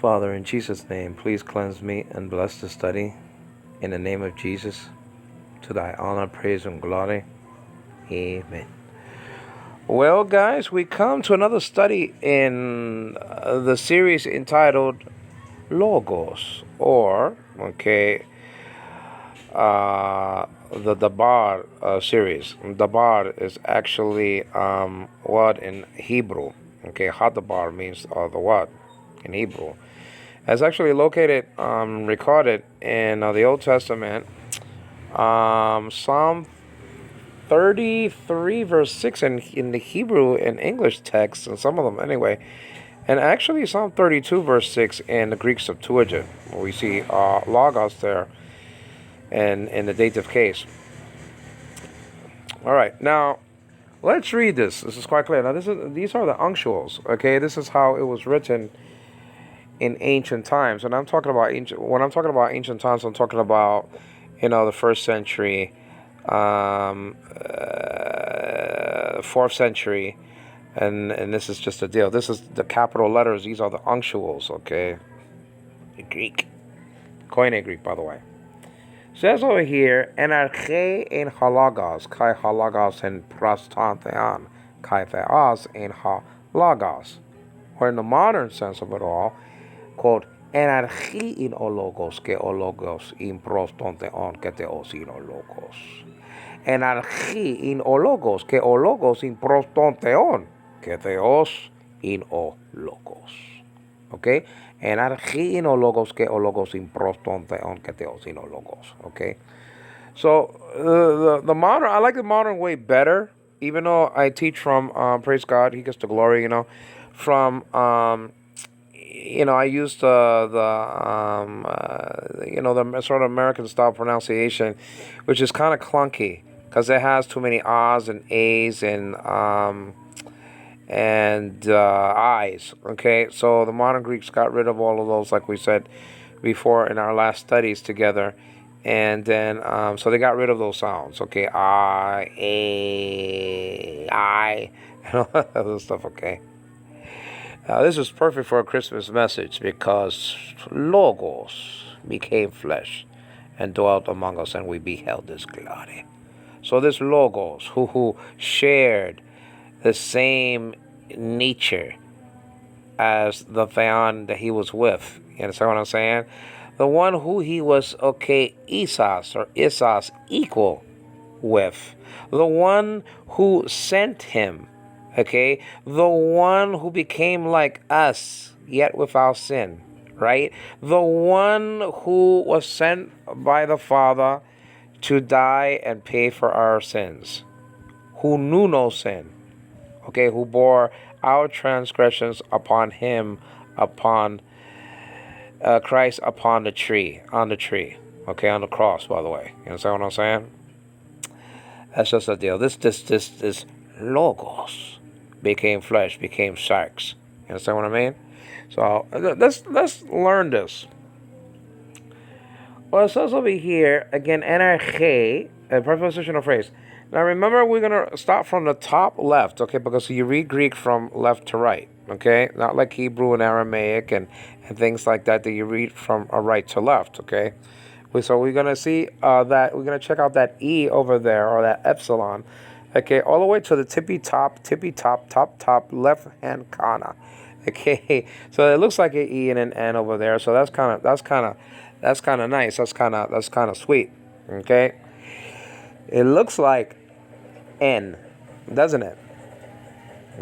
Father, in Jesus' name, please cleanse me and bless the study. In the name of Jesus, to thy honor, praise, and glory. Amen. Well, guys, we come to another study in the series entitled Logos, or, the Dabar series. Dabar is actually what in Hebrew. Hadabar means the what in Hebrew. It's actually located, recorded in the Old Testament, Psalm 33, verse 6 in the Hebrew and English texts, and some of them anyway. And actually Psalm 32, verse 6 in the Greek Septuagint. We see logos there and in the dative case. All right, now let's read this. This is quite clear. Now these are the unctuals. Okay, this is how it was written in ancient times. And I'm talking about when I'm talking about ancient times, I'm talking about the first century, 4th century, and this is just a deal. This is the capital letters. These are the unctuals. Okay, in Greek, Koine Greek, by the way. Says over here, enarche in halagos, kai halagos in prastanthean, kai theos in halagos. Or in the modern sense of it all, quote, enarchi in ologos ke ologos in prostantheon ke theos in ologos. Enarchi in ologos ke ologos in prostantheon ke theos in ologos. Okay? Enarchi in ologos ke ologos in prostantheon ke theos in ologos. Okay? So the modern, I like the modern way better, even though I teach from, praise God, he gets the glory, from, I use the sort of American style pronunciation, which is kind of clunky because it has too many ahs and a's and i's. Okay, so the modern Greeks got rid of all of those, like we said before in our last studies together, and then so they got rid of those sounds. Okay, I, a, I, and all that other stuff. Okay. This is perfect for a Christmas message because Logos became flesh and dwelt among us, and we beheld his glory. So this Logos, who shared the same nature as the Theon that he was with, you understand what I'm saying? The one who he was, Isas equal with. The one who sent him. Okay, the one who became like us, yet without sin, right? The one who was sent by the Father to die and pay for our sins, who knew no sin, okay, who bore our transgressions upon him, upon Christ upon the tree, on the cross, by the way. You understand what I'm saying? That's just a deal. This Logos became flesh, became sarx. You understand what I mean? So let's learn this. Well, it says over here again, energe, a prepositional phrase. Now remember, we're gonna start from the top left, okay? Because you read Greek from left to right, okay? Not like Hebrew and Aramaic and things like that you read from right to left, okay? So we're gonna see that we're gonna check out that E over there, or that epsilon. Okay, all the way to the tippy top, left hand corner. Okay, so it looks like an E and an N over there. So that's kind of nice. That's kind of sweet. Okay, it looks like N, doesn't it?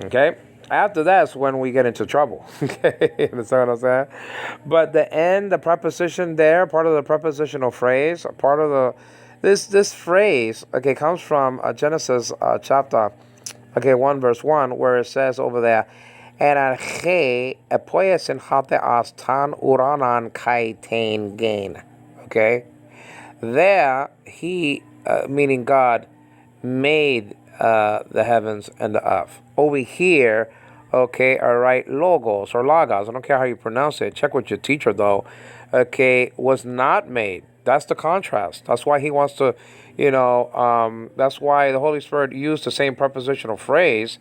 Okay. After that's when we get into trouble. Okay, you understand what I'm saying? But the N, the preposition there, part of the prepositional phrase, part of the this phrase, okay, comes from Genesis chapter, 1 verse 1, where it says over there, "Enarche epoiesin hateas tan uranan kaitain gain." Okay, there he, meaning God, made the heavens and the earth. Over here, okay, all right, logos or logos, I don't care how you pronounce it, check with your teacher though, okay, was not made. That's the contrast. That's why he wants to, that's why the Holy Spirit used the same prepositional phrase,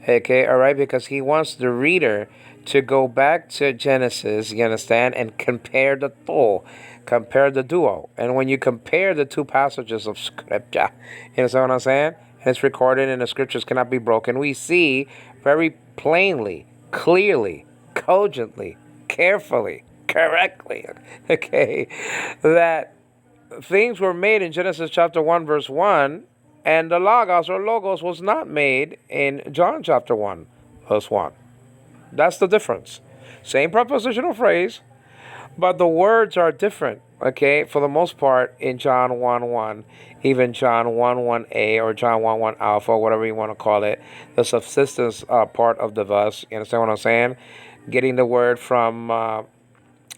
Okay, all right, because he wants the reader to go back to Genesis, you understand, and compare the two, compare the duo. And when you compare the two passages of scripture, you understand what I'm saying? And it's recorded and the scriptures cannot be broken. We see very plainly, clearly, cogently, carefully, correctly, okay, that things were made in Genesis chapter 1, verse 1, and the Logos or Logos was not made in John chapter 1, verse 1. That's the difference. Same prepositional phrase, but the words are different, okay, for the most part in John 1 1, even John 1 1a or John 1 1 alpha, whatever you want to call it, the subsistence part of the verse. You understand what I'm saying? Getting the word from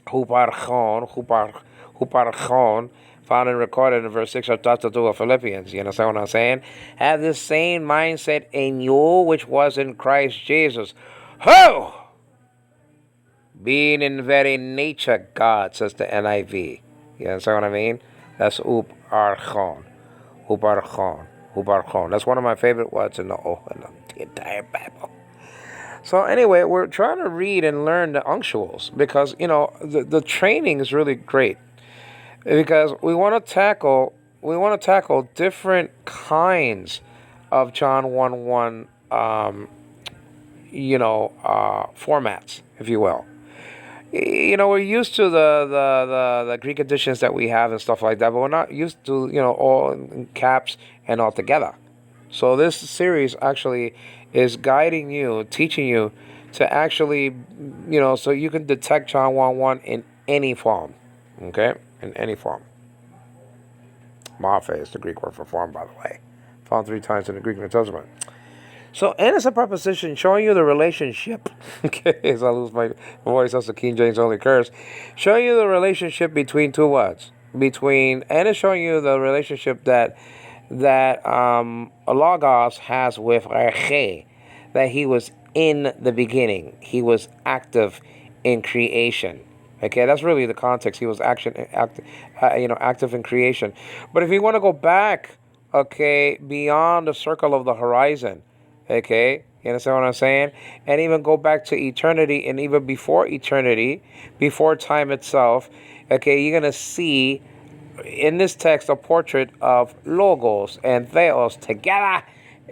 huparchon, found and recorded in verse 6 of chapter 2 of Philippians. You understand what I'm saying? Have this same mindset in you which was in Christ Jesus. Ho! Being in very nature God, says the NIV. You understand what I mean? That's uparchon. Uparchon. Uparchon. That's one of my favorite words in the entire Bible. So anyway, we're trying to read and learn the unctuals because, the training is really great. Because we want to tackle different kinds of John 1 1 formats, if you will. We're used to the Greek editions that we have and stuff like that, but we're not used to all in caps and all together. So this series actually is guiding you, teaching you to actually, so you can detect John 1 1 in any form. Okay? In any form. Morphe is the Greek word for form, by the way. Found 3 times in the Greek New Testament. So, and it's a preposition showing you the relationship. Okay, as I lose my voice, that's the King James only curse. Showing you the relationship between two words. And it's showing you the relationship that Logos has with Arche, that he was in the beginning. He was active in creation. Okay, that's really the context. He was active in creation. But if you want to go back, okay, beyond the circle of the horizon, okay, you understand what I'm saying? And even go back to eternity, and even before eternity, before time itself, okay, you're going to see in this text a portrait of Logos and Theos together,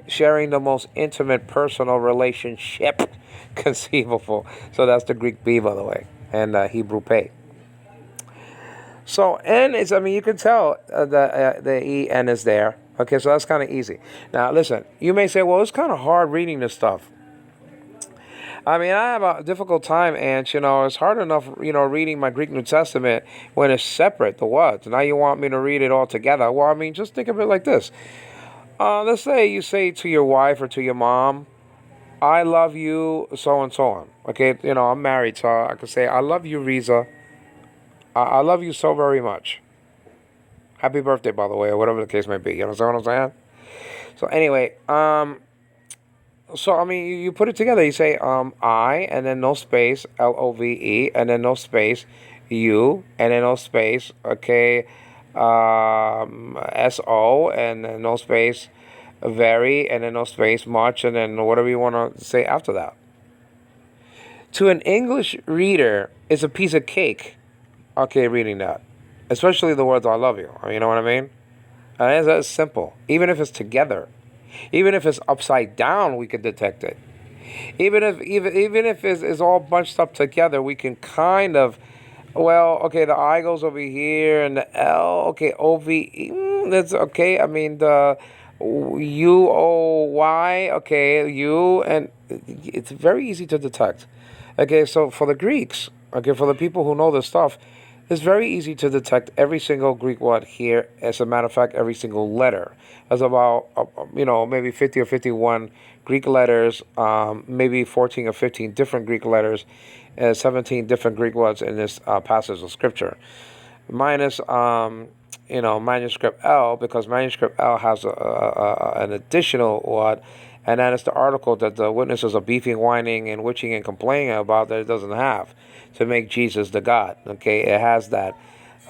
sharing the most intimate personal relationship conceivable. So that's the Greek B, by the way, and Hebrew Pe. So N is, you can tell the E-N is there. Okay, so that's kind of easy. Now, listen, you may say, well, it's kind of hard reading this stuff. I have a difficult time, and it's hard enough, reading my Greek New Testament when it's separate, the words. Now you want me to read it all together. Well, just think of it like this. Let's say you say to your wife or to your mom, I love you, so and so on. Okay, I'm married, so I could say, I love you, Riza. I love you so very much. Happy birthday, by the way, or whatever the case may be. You understand what I'm saying? So anyway, you put it together. You say I, and then no space, LOVE, and then no space, you, and then no space, okay, SO, and then no space, very, and then no space, much, and then whatever you want to say after that. To an English reader, it's a piece of cake, okay, reading that. Especially the words I love you. You know what I mean? And that's simple. Even if it's together. Even if it's upside down, we can detect it. Even if it's all bunched up together, we can kind of, okay, the I goes over here and the L, okay, OVE, that's okay. The UOY, okay, U, and it's very easy to detect. Okay, so for the Greeks, okay, for the people who know this stuff, it's very easy to detect every single Greek word here. As a matter of fact, every single letter. There's about, maybe 50 or 51 Greek letters, maybe 14 or 15 different Greek letters, and 17 different Greek words in this passage of Scripture. Minus, manuscript L, because manuscript L has an additional word, and that is the article that the witnesses are beefing, whining, and witching and complaining about that it doesn't have, to make Jesus the God. Okay, it has that.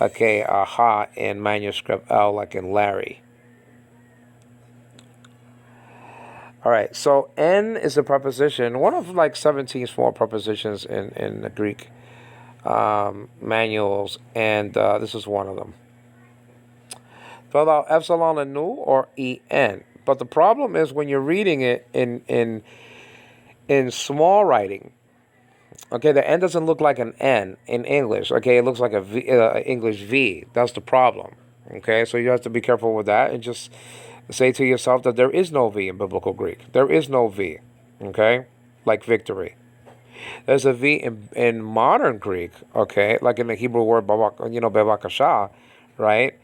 Okay, aha in manuscript L, like in Larry. All right, so N is a preposition, one of like 17 small prepositions in the Greek manuals, and this is one of them. Spelled out epsilon and nu or en. But the problem is when you're reading it in small writing. Okay, the N doesn't look like an N in English. Okay, it looks like a English V. That's the problem. Okay, so you have to be careful with that and just say to yourself that there is no V in Biblical Greek. There is no V. Okay, like victory. There's a V in modern Greek. Okay, like in the Hebrew word bevakasha, right?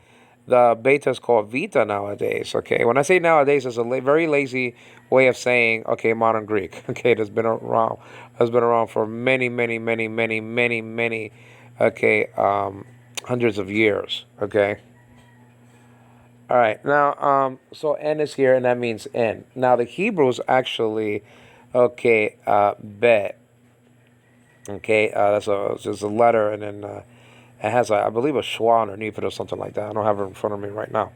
The beta is called vita nowadays. Okay, when I say nowadays, it's a very lazy way of saying modern Greek. Okay, has been around for many, many, many, many, many, many, hundreds of years. Okay. All right. Now, so N is here, and that means N. Now the Hebrews actually, bet. Okay, that's just a letter, and then it has, I believe, a schwa underneath it or something like that. I don't have it in front of me right now.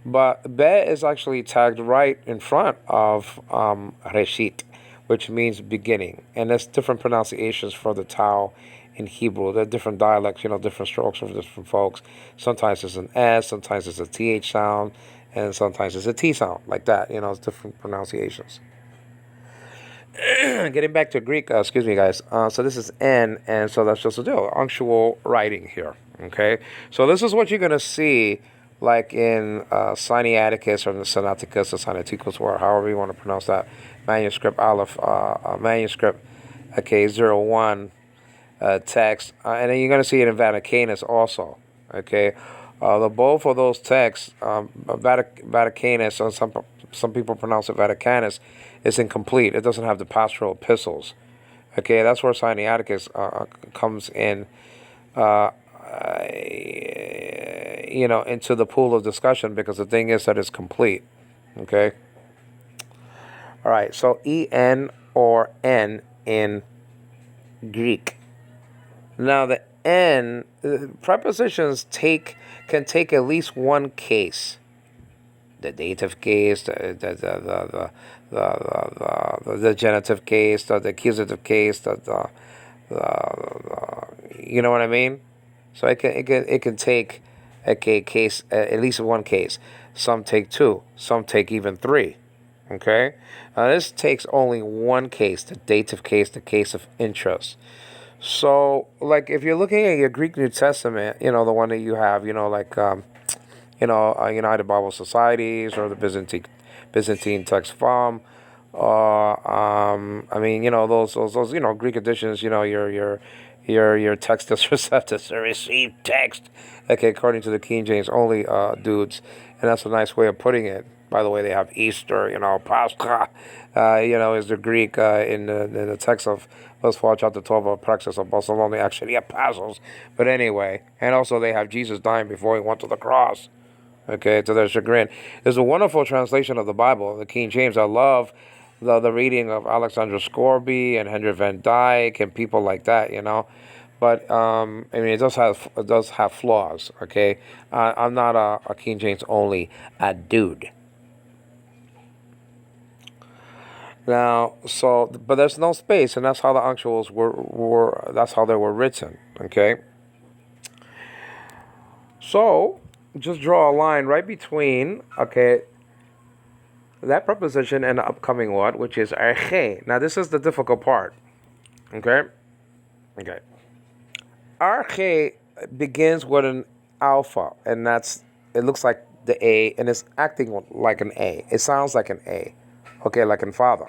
But be is actually tagged right in front of reshit, which means beginning. And there's different pronunciations for the tau in Hebrew. There are different dialects, different strokes for different folks. Sometimes it's an S, sometimes it's a TH sound, and sometimes it's a T sound, like that. It's different pronunciations. Getting back to Greek, excuse me, guys. So this is N, and so that's just a deal. Unctual writing here. Okay, so this is what you're gonna see, like in Sinaiticus or the Sinaiticus or Sinaiticus, or however you want to pronounce that manuscript, Aleph, manuscript, 01 text, and then you're gonna see it in Vaticanus also. Okay, the both of those texts, Vaticanus, or some people pronounce it Vaticanus, is incomplete. It doesn't have the pastoral epistles. Okay, that's where Sinaiticus comes in, into the pool of discussion, because the thing is that it's complete. Okay. All right. So en or n in Greek. Now the n prepositions can take at least one case. The dative case, the genitive case, the accusative case, you know what I mean? So it can take a case, at least one case. Some take two, some take even three. Okay, this takes only one case, the dative case, the case of interest. So, like, if you're looking at your Greek New Testament, the one that you have, like United Bible Societies or the Byzantine Text Farm, those Greek editions, your Textus Receptus, or received text, according to the King James only dudes, and that's a nice way of putting it. By the way, they have Easter, Pascha, is the Greek in the text of Let's watch out the 12 of Praxis of Barcelona, actually apostles. But anyway, and also they have Jesus dying before he went to the cross. Okay, to their chagrin. There's a wonderful translation of the Bible, the King James. I love the reading of Alexander Scorby and Henry Van Dyke and people like that, But it does have flaws. Okay, I'm not a King James only dude. Now, but there's no space, and that's how the unctuals were. That's how they were written. Okay. So, just draw a line right between that preposition and the upcoming one, which is arche. Now, this is the difficult part. Okay. Arche begins with an alpha, and it looks like the A, and it's acting like an A. It sounds like an A. Okay, like in father.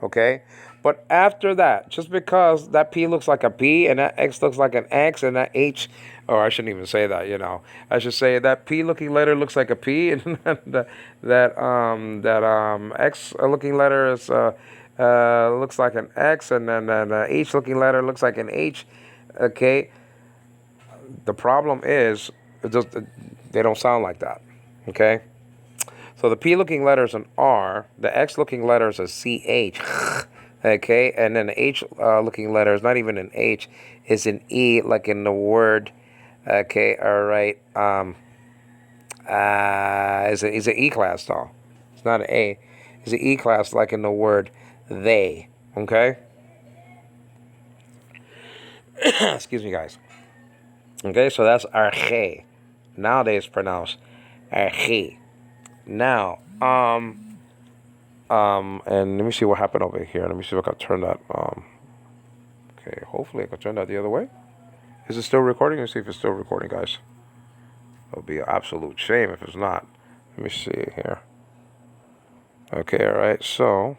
Okay? But after that, just because that P looks like a P and that X looks like an X and that H, or I shouldn't even say that, I should say that P looking letter looks like a P and that X looking letter is looks like an X, and then the H looking letter looks like an H. Okay? The problem is they don't sound like that. Okay? So the P looking letter is an R, the X looking letter is a CH, okay, and then the H looking letter is not even an H, is an E, like in the word, okay, all right, is an E class though, it's not an A, is the E class, like in the word they. Okay? Excuse me, guys. Okay, so that's arche. Nowadays pronounced arche. Now, and let me see what happened over here. Let me see if I can turn that. Okay, hopefully I can turn that the other way. Is it still recording? Let's see if it's still recording, guys. It'll be an absolute shame if it's not. Let me see here. Okay, all right. So,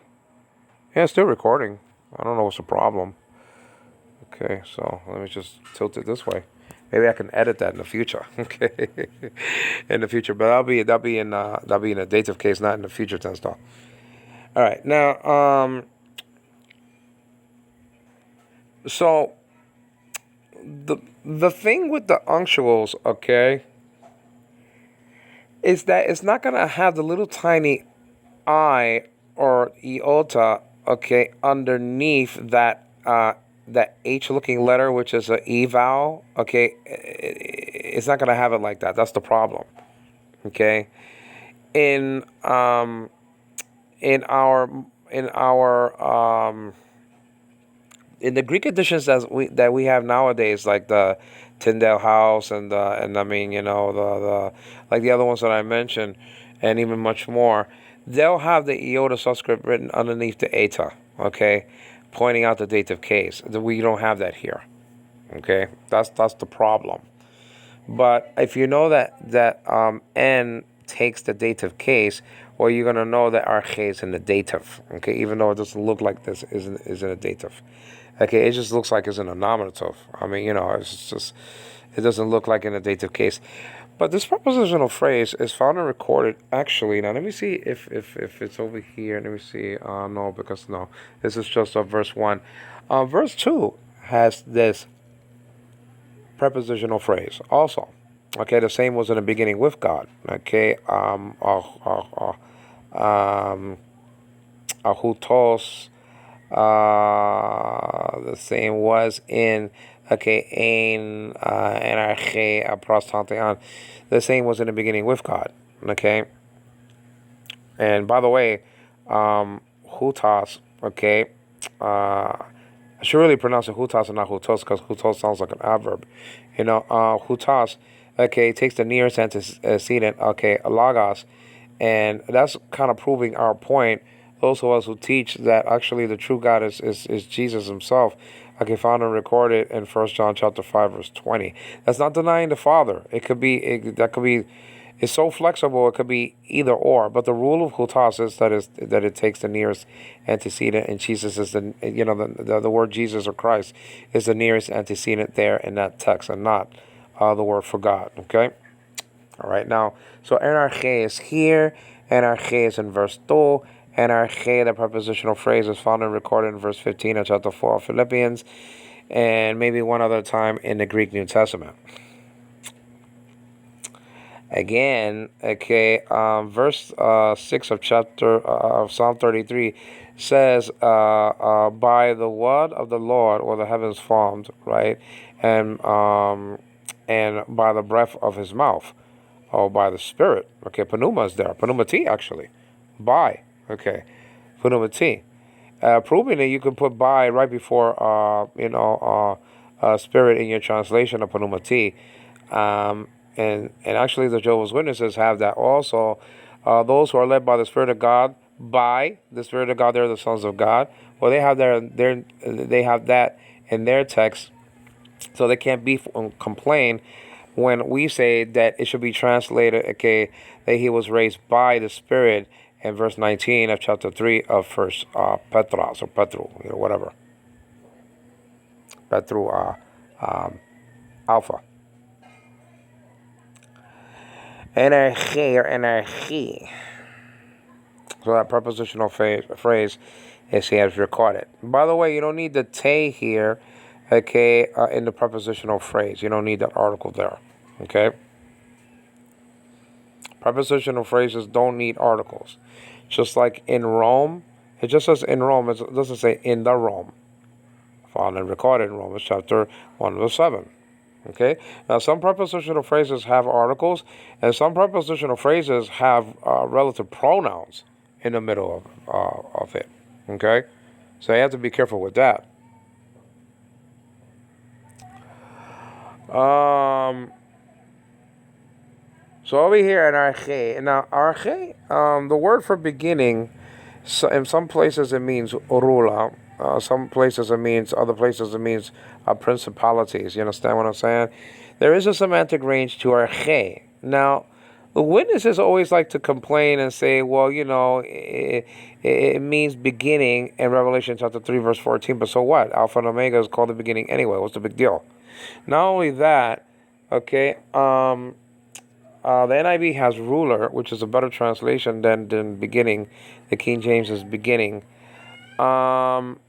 yeah, it's still recording. I don't know what's the problem. Okay, so let me just tilt it this way. Maybe I can edit that in the future. Okay, in the future, but that'll be in a dative case, not in the future tense though. All right, now so the thing with the unctuals, okay, is that it's not gonna have the little tiny I or iota, okay, underneath that H-looking letter, which is a E vowel, okay, it's not gonna have it like that. That's the problem, okay. In in our in our in the Greek editions that we have nowadays, like the Tyndale House and I mean, you know, the like the other ones that I mentioned, and even much more, they'll have the iota subscript written underneath the eta, okay, pointing out the dative case. We don't have that here, okay. That's the problem. But if you know that N takes the dative case, well, you're gonna know that arche is in the dative, okay, even though it doesn't look like this is in a dative. Okay, it just looks like it's in a nominative. I mean, you know, it's just, it doesn't look like in a dative case. But this prepositional phrase is found and recorded, actually. Now, let me see if it's over here. Let me see. No, because no. This is just verse 1. Verse 2 has this prepositional phrase also. Okay, the same was in the beginning with God. Okay, ahutos. The same was in, okay, ein, anarche, prostanteon. The same was in the beginning with God. Okay. And by the way, hutas, okay, I should really pronounce it hutas and not hutos, because hutos sounds like an adverb. You know, hutas, okay, takes the nearest antecedent, okay, logos, and that's kind of proving our point. Those of us who teach that actually the true God is Jesus himself, okay, found and recorded in 1 John chapter 5 verse 20. That's not denying the Father. It could be it's so flexible. It could be either or. But the rule of hutas is that it takes the nearest antecedent, and Jesus is the word Jesus or Christ is the nearest antecedent there in that text, and not the word for God. Okay. All right. Now, so anarche is here. Anarche is in verse 2. Anarche, the prepositional phrase, is found and recorded in verse 15 of chapter 4 of Philippians, and maybe one other time in the Greek New Testament. Again, okay, verse 6 of chapter of Psalm 33 says, by the word of the Lord were the heavens formed, right? And by the breath of his mouth, or by the Spirit. Okay, pneuma is there. Pneumati, actually. By. Okay, pneumati. Proving that you can put by right before, Spirit in your translation of pneumati. And actually the Jehovah's Witnesses have that also. Those who are led by the Spirit of God, by the Spirit of God, they're the sons of God. Well, they have they have that in their text, so they can't complain when we say that it should be translated, okay, that he was raised by the Spirit in verse 19 of chapter 3 of First Petros or Petru, whatever. Petru Alpha. Energy or energy. So that prepositional phrase is here as recorded. By the way, you don't need the te here, okay, in the prepositional phrase. You don't need that article there, okay? Prepositional phrases don't need articles. Just like in Rome, it just says in Rome. It doesn't say in the Rome. Found and recorded in Romans chapter 1 verse 7. Okay. Now, some prepositional phrases have articles, and some prepositional phrases have relative pronouns. in the middle of it. Okay, so you have to be careful with that. Um, so over here in arche, now arche, the word for beginning, so in some places it means orula, some places it means, other places it means principalities. You understand what I'm saying? There is a semantic range to arche. Now, the witnesses always like to complain and say, well, it means beginning in Revelation chapter 3, verse 14, but so what? Alpha and Omega is called the beginning anyway. What's the big deal? Not only that, okay, the NIV has ruler, which is a better translation than beginning. The King James is beginning. Um,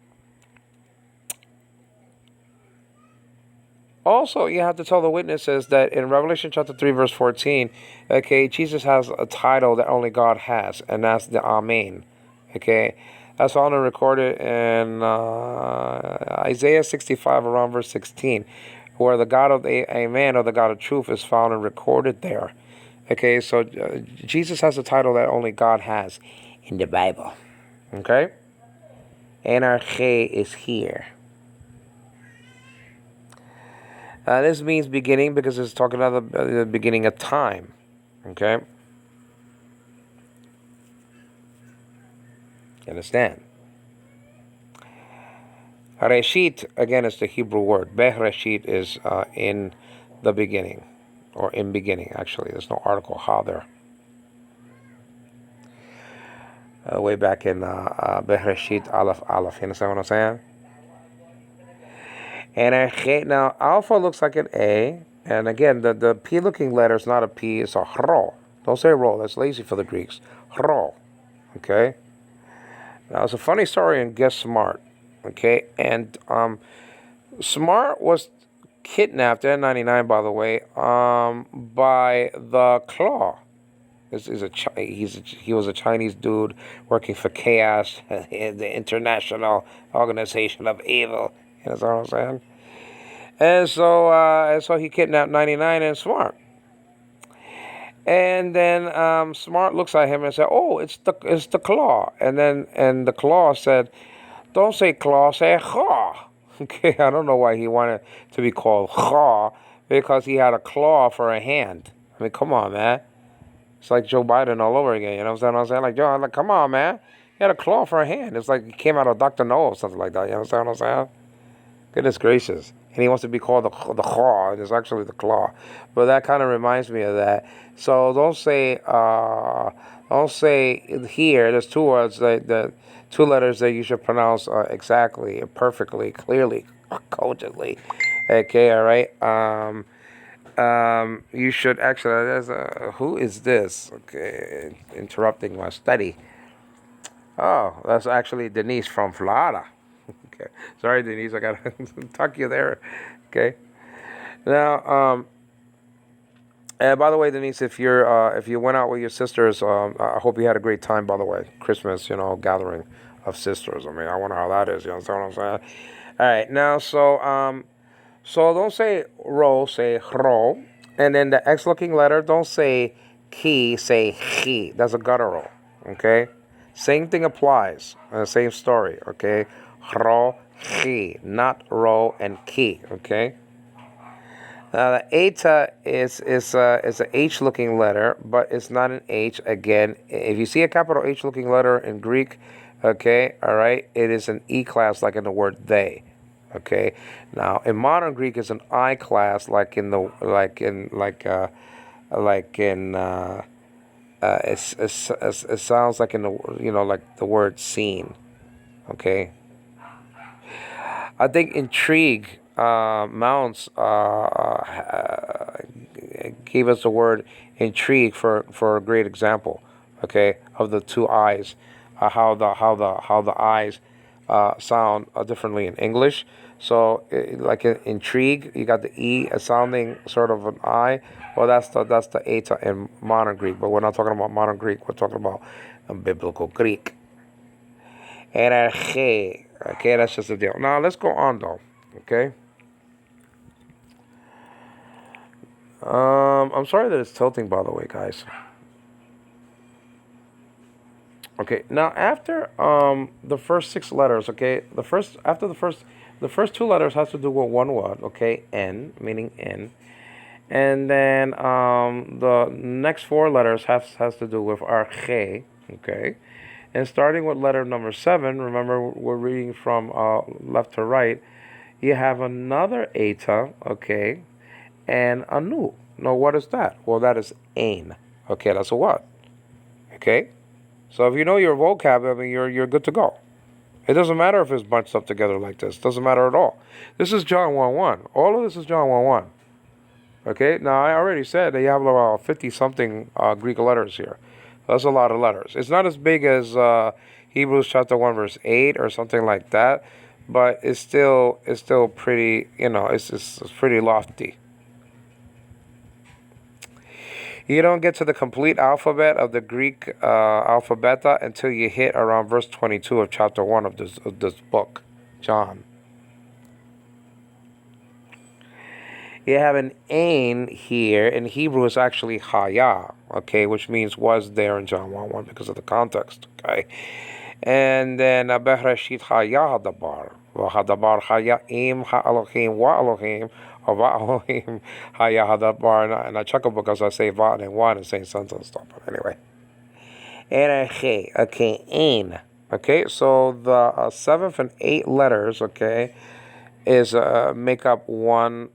Also, you have to tell the witnesses that in Revelation chapter 3, verse 14, okay, Jesus has a title that only God has, and that's the Amen. Okay, that's found and recorded in Isaiah 65, around verse 16, where the God of the Amen, or the God of truth, is found and recorded there. Okay, so Jesus has a title that only God has in the Bible. Okay, Anarche is here. This means beginning because it's talking about the beginning of time. Okay? You understand? Reshit, again, is the Hebrew word. Bereshit is in the beginning, or in beginning, actually. There's no article ha there. Way back in Bereshit, Aleph, Aleph. You understand what I'm saying? And now, Alpha looks like an A. And again, the P-looking letter is not a P, it's a Hro. Don't say Ro, that's lazy for the Greeks. Hro. Okay? Now, it's a funny story in Get Smart. Okay? And Smart was kidnapped, N99 by the way, by the Claw. He was a Chinese dude working for Chaos, the international organization of evil. You know what I'm saying? And so he kidnapped 99 and Smart. And then Smart looks at him and said, "Oh, it's the Claw." And the Claw said, "Don't say Claw, say Chaw." Okay, I don't know why he wanted to be called Chaw, because he had a claw for a hand. I mean, come on, man. It's like Joe Biden all over again. You know what I'm saying? Like, Joe, I'm like, come on, man. He had a claw for a hand. It's like he came out of Dr. No or something like that. You know what I'm saying? Goodness gracious. And he wants to be called the claw, and it's actually the claw. But that kind of reminds me of that. So don't say here. There's two words that two letters that you should pronounce exactly, perfectly, clearly, cogently. Okay, all right. You should actually. Who is this? Okay, interrupting my study. Oh, that's actually Denise from Florida. Okay, sorry, Denise, I gotta tuck you there. Okay. Now, and by the way, Denise, if you went out with your sisters, I hope you had a great time. By the way, Christmas, gathering of sisters. I mean, I wonder how that is. You know what I'm saying? All right. Now, so don't say ro, say ro, and then the X-looking letter, don't say ki, say chi. That's a guttural. Okay. Same thing applies. Same story. Okay. Ro, chi, not ro and ki. Okay. Now the eta is a H looking letter, but it's not an H. Again, if you see a capital H looking letter in Greek, okay, all right, it is an E class, like in the word they. Okay. Now in modern Greek, it's an I class, like in the it sounds like in the like the word seen. Okay. I think intrigue mounts gave us the word intrigue for a great example, okay, of the two eyes, how the eyes sound differently in English. So like in intrigue, you got the e sounding sort of an I. Well, that's the eta in modern Greek, but we're not talking about modern Greek. We're talking about biblical Greek. Erarche. Okay, that's just the deal. Now let's go on though. Okay. I'm sorry that it's tilting, by the way, guys. Okay, now after the first six letters, okay, the first two letters has to do with one word, okay, N meaning in, and then the next four letters has to do with our G, okay, and starting with letter number seven. Remember, we're reading from left to right. You have another eta, okay, and a nu. Now, what is that? Well, that is ain. Okay, that's a what? Okay, so if you know your vocab, I mean, you're good to go. It doesn't matter if it's bunched up together like this. It doesn't matter at all. This is John 1:1. All of this is John 1:1. Okay, now I already said that you have about 50 something Greek letters here. That's a lot of letters. It's not as big as Hebrews chapter 1 verse 8 or something like that, but it's still pretty, it's pretty lofty. You don't get to the complete alphabet of the Greek alphabet until you hit around verse 22 of chapter 1 of this book, John. You have an ain here. In Hebrew, it's actually haya, okay, which means was there in John 1:1 because of the context, okay? And then Bereshit haya hadabar. Hadabar haya im ha-Elohim wa Elohim, or va Elohim haya hadabar. And I chuckle because I say va and wa in the same sentence and stuff, but anyway. Okay, ain. Okay, so the seventh and eighth letters, okay, is make up one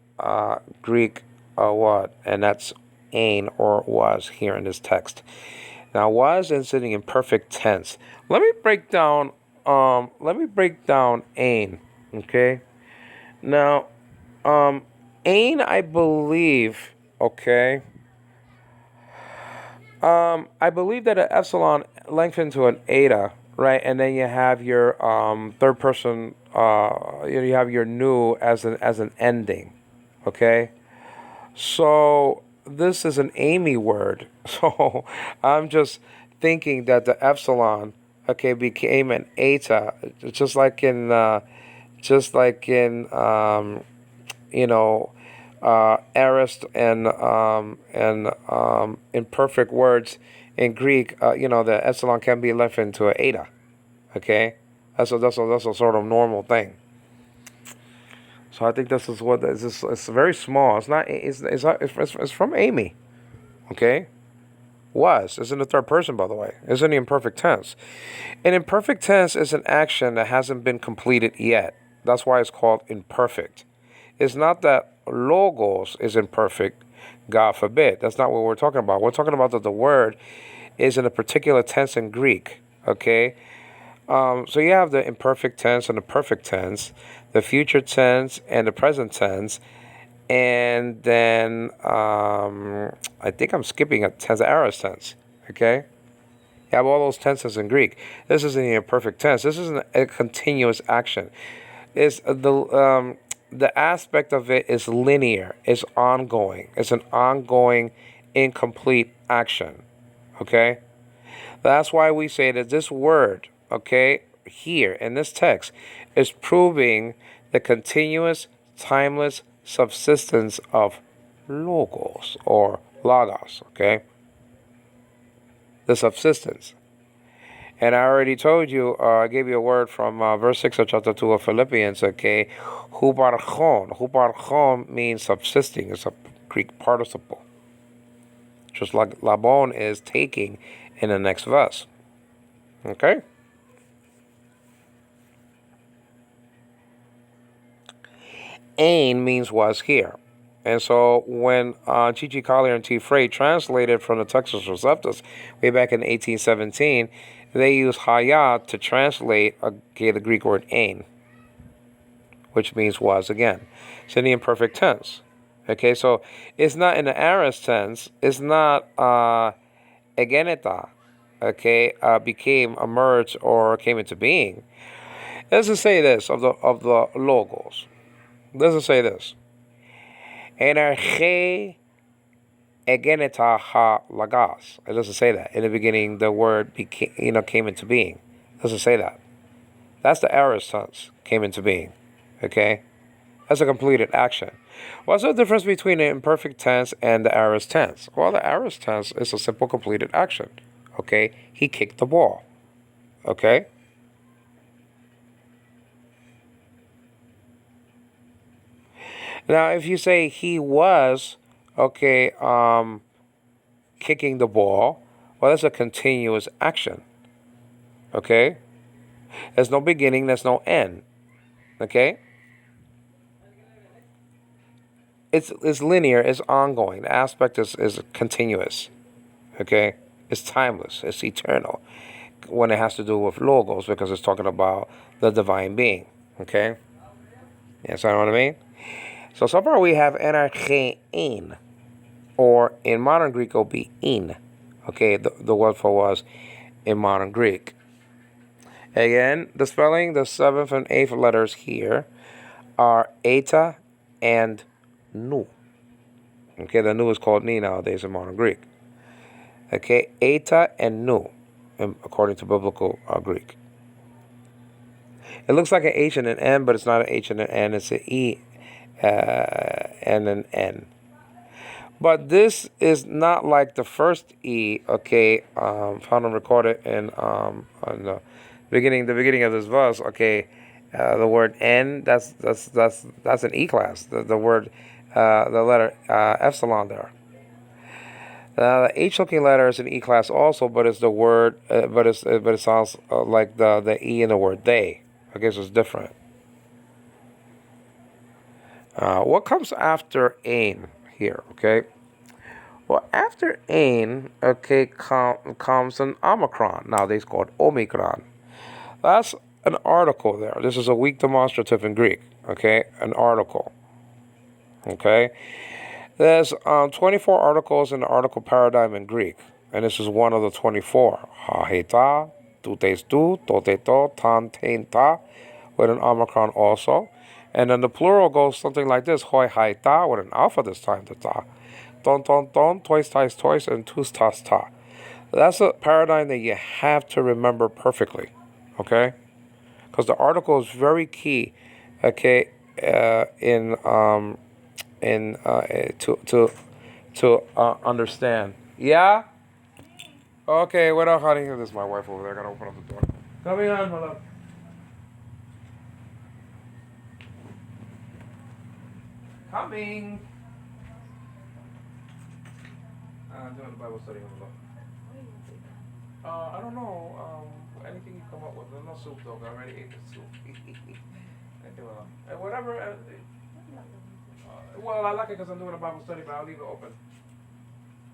Greek what, and that's ain or was here in this text. Now, was is in the imperfect tense. Let me break down. Ain. Okay. Now, ain, I believe. Okay. I believe that an epsilon lengthens to an eta, right? And then you have your third person. You have your nu as an ending. Okay, so this is an Amy word. So I'm just thinking that the epsilon, okay, became an eta, just like in you know, aorist and imperfect words in Greek. The epsilon can be left into an eta. Okay, that's a sort of normal thing. So I think this is what this is. It's very small. It's not. It's from Amy. Okay. Was is in the third person, by the way. It's in the imperfect tense. An imperfect tense is an action that hasn't been completed yet. That's why it's called imperfect. It's not that logos is imperfect. God forbid. That's not what we're talking about. We're talking about that the word is in a particular tense in Greek. Okay. So you have the imperfect tense and the perfect tense, the future tense and the present tense, and then I think I'm skipping a tense, aorist tense. Okay, you have all those tenses in Greek. This is in the imperfect tense. This is a continuous action. It's the aspect of it is linear. It's ongoing. It's an ongoing, incomplete action. Okay, that's why we say that this word, okay, here in this text, is proving the continuous, timeless subsistence of logos or logos, okay? The subsistence. And I already told you, I gave you a word from verse 6 of chapter 2 of Philippians, okay? Hubarchon. Hubarchon means subsisting. It's a Greek participle. Just like labon is taking in the next verse. Okay? Ain means was here. And so when Chichi Collier and T. Frey translated from the Textus Receptus way back in 1817, they used hayat to translate the Greek word ain, which means was again. It's in the imperfect tense. Okay, so it's not in the aorist tense. It's not egeneta, okay, became, emerged, or came into being. It doesn't say this of the logos. It doesn't say this. Energe egeneta ha lagos. It doesn't say that. In the beginning, the word came into being. It doesn't say that. That's the aorist tense, came into being. Okay? That's a completed action. What's the difference between the imperfect tense and the aorist tense? Well, the aorist tense is a simple completed action. Okay? He kicked the ball. Okay? Now, if you say he was, okay, kicking the ball, well, that's a continuous action. Okay? There's no beginning, there's no end. Okay? It's linear, it's ongoing. The aspect is continuous. Okay? It's timeless, it's eternal when it has to do with logos because it's talking about the divine being. Okay? Yes, I know what I mean? So far we have energein, or in modern Greek it'll be in. Okay, the word for was in modern Greek. Again, the spelling, the seventh and eighth letters here are eta and nu. Okay, the nu is called ni nowadays in modern Greek. Okay, eta and nu, according to biblical Greek. It looks like an H and an N, but it's not an H and an N. It's an E and an N. But this is not like the first E. Okay, found and recorded in on the beginning of this verse. Okay, the word N. That's an E class. The word, the letter epsilon there. The H-looking letter is an E class also, but it's the word, but it sounds like the E in the word they. Okay, so it's different. What comes after ain here? Okay. Well, after ain, okay, comes an omicron. Nowadays called omicron. That's an article there. This is a weak demonstrative in Greek. Okay, an article. Okay. There's 24 articles in the article paradigm in Greek, and this is one of the 24. Ha-heta, tu-tes-tu, to-te-to, tan-ten-ta, with an omicron also. And then the plural goes something like this, hoi-hai-ta, with an alpha this time, the ta. Ton-ton-ton, twice, and tus-tas-ta. That's a paradigm that you have to remember perfectly, okay? Because the article is very key, okay, to understand. Yeah. Okay. What else, honey? This is my wife over there. I gotta open up the door. Coming on, my love. Coming. I'm doing the Bible study. I don't know. Anything you come up with. There's no soup though. I already ate the soup. Whatever. Well, I like it because I'm doing a Bible study, but I'll leave it open.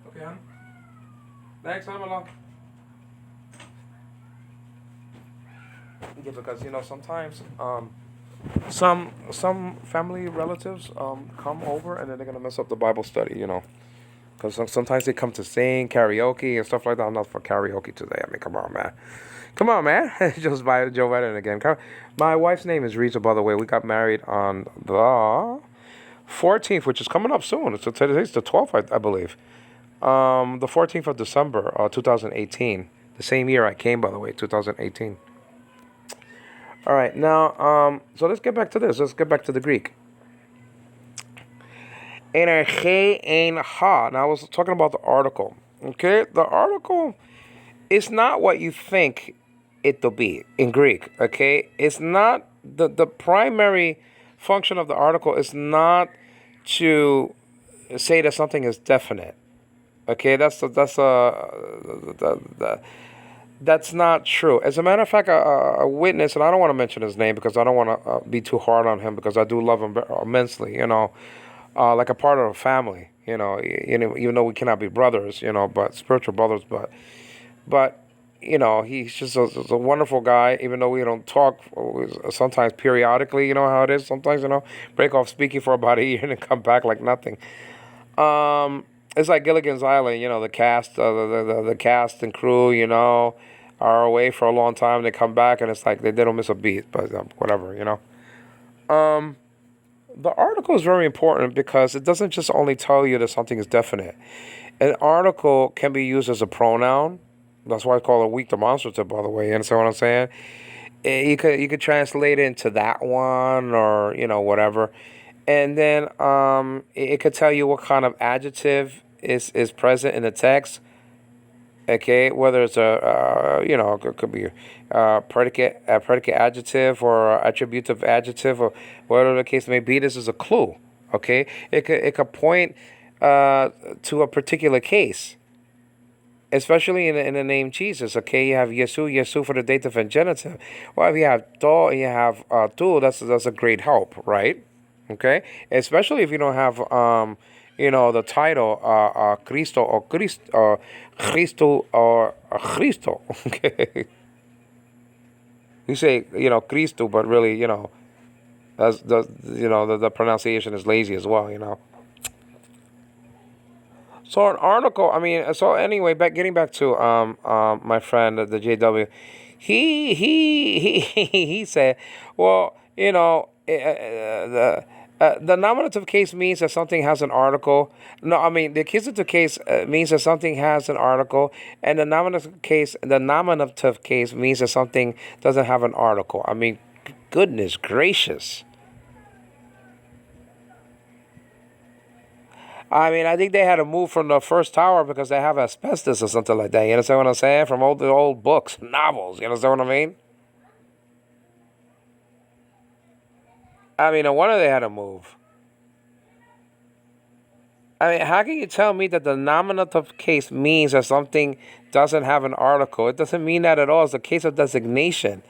Okay, hon? Next time along. Yeah, because sometimes some family relatives come over and then they're gonna mess up the Bible study, because sometimes they come to sing karaoke and stuff like that. I'm not for karaoke today. I mean, come on, man. Come on, man. Just by Joe Biden again. My wife's name is Rita, by the way. We got married on the 14th, which is coming up soon. So today's the 12th, I believe. The 14th of December, 2018. The same year I came, by the way, 2018. All right, now, so let's get back to this. Let's get back to the Greek. Energe ein ha. Now, I was talking about the article. Okay, the article is not what you think it to be in Greek. Okay, it's not the primary function of the article is not to say that something is definite. Okay, that's not true. As a matter of fact, a witness, and I don't want to mention his name because I don't want to be too hard on him because I do love him immensely. Like a part of a family. Even though we cannot be brothers, but spiritual brothers, but he's just a wonderful guy. Even though we don't talk sometimes periodically, you know how it is. Sometimes break off speaking for about a year and then come back like nothing. It's like Gilligan's Island. The cast, the cast and crew, are away for a long time. They come back and it's like they don't miss a beat. But whatever. The article is very important because it doesn't just only tell you that something is definite. An article can be used as a pronoun. That's why I call it a weak demonstrative, by the way. You understand what I'm saying? You could translate it into that one or whatever, and then it could tell you what kind of adjective is present in the text. Okay, whether it's it could be a predicate adjective or a attributive adjective or whatever the case may be. This is a clue. Okay, it could point to a particular case, especially in the name Jesus. Okay, you have Yesu for the dative and genitive. Well, if you have to and you have tu, that's a great help, right? Okay, especially if you don't have the title Cristo or Cristo or Cristo. Okay, you say Cristo, but really that's the pronunciation is lazy as well. So an article, I mean, so anyway, getting back to my friend the JW, he said, well, the nominative case means that something has an article. No, I mean the accusative case means that something has an article, and the nominative case means that something doesn't have an article. I mean, goodness gracious. I mean, I think they had to move from the first tower because they have asbestos or something like that. You understand what I'm saying? From all the old books, novels. You understand what I mean? I mean, no wonder they had to move. I mean, how can you tell me that the nominative case means that something doesn't have an article? It doesn't mean that at all. It's a case of designation.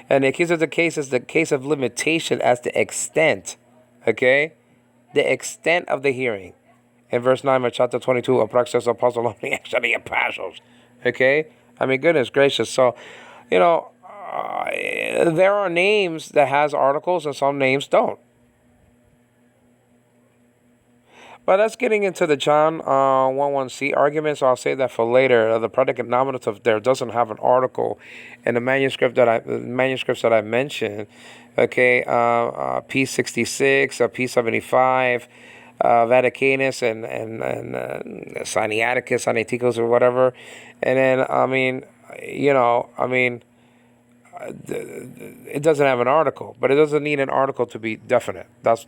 And the case of the case is the case of limitation as the extent. Okay? The extent of the hearing. In verse 9 of chapter 22 of Praxis Apostle actually apostles. Okay? I mean, goodness gracious. So, there are names that has articles and some names don't. But that's getting into the John 1:1c argument, so I'll say that for later. The predicate nominative there doesn't have an article in the manuscripts that I mentioned. Okay, P66, P75, Vaticanus, and Sinaiticus, Sinaiticus, or whatever. And then it doesn't have an article, but it doesn't need an article to be definite. That's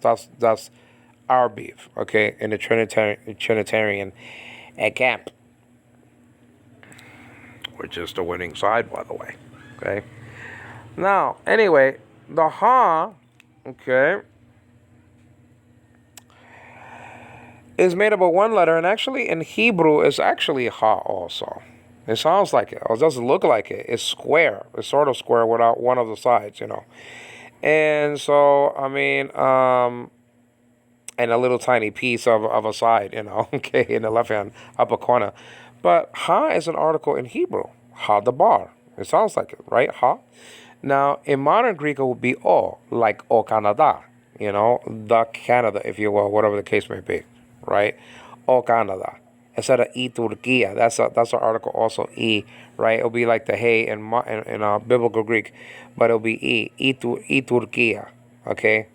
our beef, okay, in the Trinitarian camp, which is the winning side, by the way. Okay. Now, anyway, the ha, okay, is made up of one letter, and actually in Hebrew is actually ha also. It sounds like it, or it doesn't look like it. It's square. It's sort of square without one of the sides, And so, I mean, and a little tiny piece of a side, okay, in the left-hand upper corner. But ha is an article in Hebrew. Ha dabar. It sounds like it, right? Ha. Now, in modern Greek, it would be o, like o Canada, the Canada, if you will, whatever the case may be, right? O Canada. Instead of e Turquia, that's an article also e, right? It'll be like the hey in biblical Greek, but it'll be e Turquia, okay?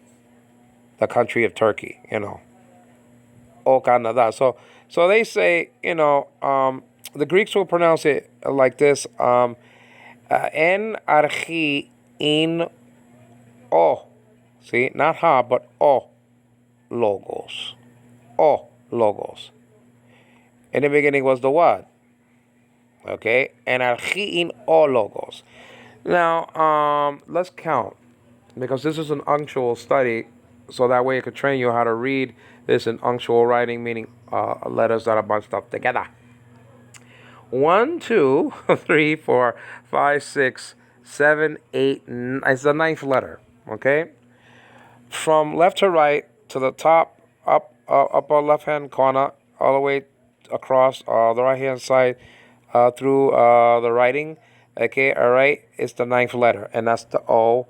The country of Turkey, O Canada. So they say, the Greeks will pronounce it like this, en archi in o. See, not ha, but o logos. O logos. In the beginning was the word. Okay, en archi in o logos. Now, let's count, because this is an unctual study. So that way it could train you how to read this in unctual writing, meaning letters that are bunched up together. 1, 2, 3, 4, 5, 6, 7, 8, 9. It's the ninth letter. Okay? From left to right to the top, upper left-hand corner, all the way across the right-hand side through the writing. Okay, all right? It's the ninth letter, and that's the O.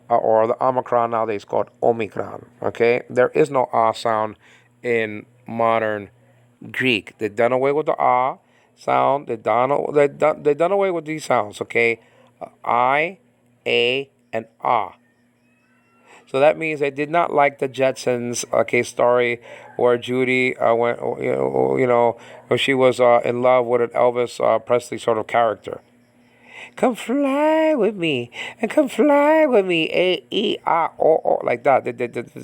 Or the Omicron nowadays called Omicron. Okay, there is no ah sound in modern Greek. They've done away with the ah sound. They've done away with these sounds. Okay, I, a, and ah. So that means they did not like the Jetsons. Okay, story where Judy went. When she was in love with an Elvis Presley sort of character. Come fly with me, and come fly with me. A, E, O, like that.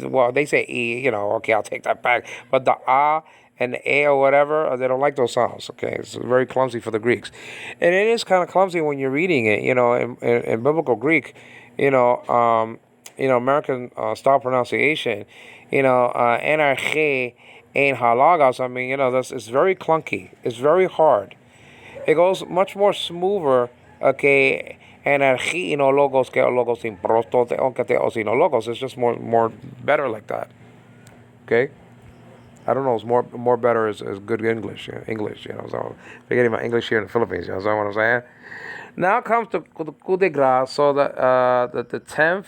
Well, they say E, okay, I'll take that back. But the ah and the A or whatever, they don't like those sounds. Okay, it's very clumsy for the Greeks, and it is kind of clumsy when you're reading it. In biblical Greek, American style pronunciation. Anarche ain't halagos. I mean, that's it's very clunky. It's very hard. It goes much more smoother. Okay. Energy logos que logos sin prosto te logos. It's just more better like that. Okay. I don't know. It's more better is good English. English. So forgetting my English here in the Philippines. You know what I'm saying? Now comes the coup de grace. So the 10th,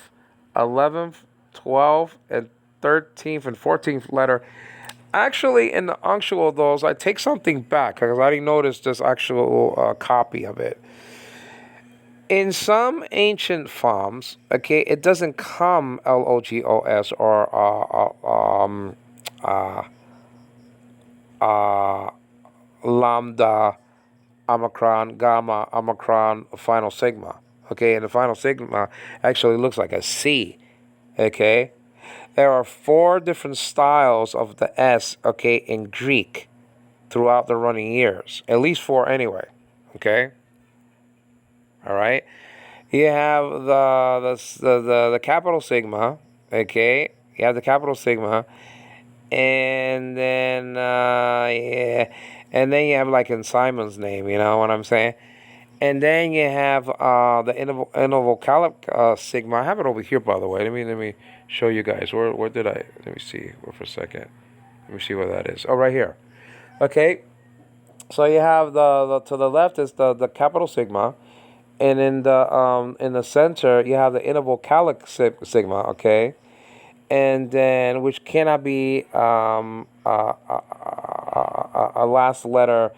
11th, 12th, and 13th and 14th letter. Actually, in the actual of those, I take something back because I didn't notice this actual copy of it. In some ancient forms, okay, it doesn't come logos or lambda, omicron, gamma, omicron, final sigma. Okay, and the final sigma actually looks like a C. Okay, there are 4 different styles of the S. Okay, in Greek throughout the running years, at least 4 anyway. Okay. All right. You have the capital sigma. Okay. You have the capital sigma, and then yeah, and then you have like in Simon's name. You know what I'm saying? And then you have the intervocalic sigma. I have it over here, by the way. Let me show you guys. Where did I? Let me see. Wait for a second. Let me see where that is. Oh, right here. Okay. So you have the to the left is the capital sigma, and in the center you have the intervocalic sigma. Okay. And then which cannot be a last letter.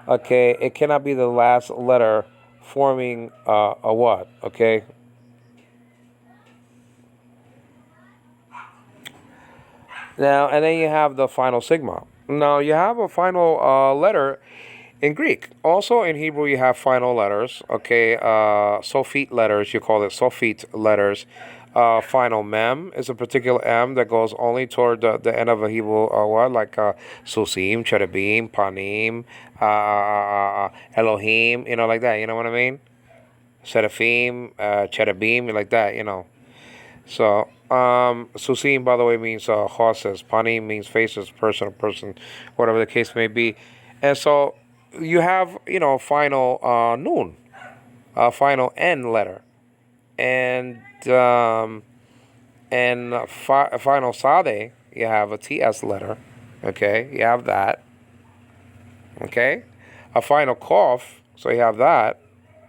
Okay, it cannot be the last letter forming a what? Okay. Now, and then you have the final sigma. Now, you have a final letter in Greek. Also, in Hebrew, you have final letters. Okay, sophete letters. You call it sophete letters. Final mem is a particular M that goes only toward the end of a Hebrew word, like susim, cherubim, panim, Elohim, like that. You know what I mean? Seraphim, cherubim, like that. So, susim, by the way, means horses. Panim means faces, person, whatever the case may be. And so you have, final noon, final N letter, and final sade, you have a TS letter. Okay, you have that. Okay, a final cough, so you have that.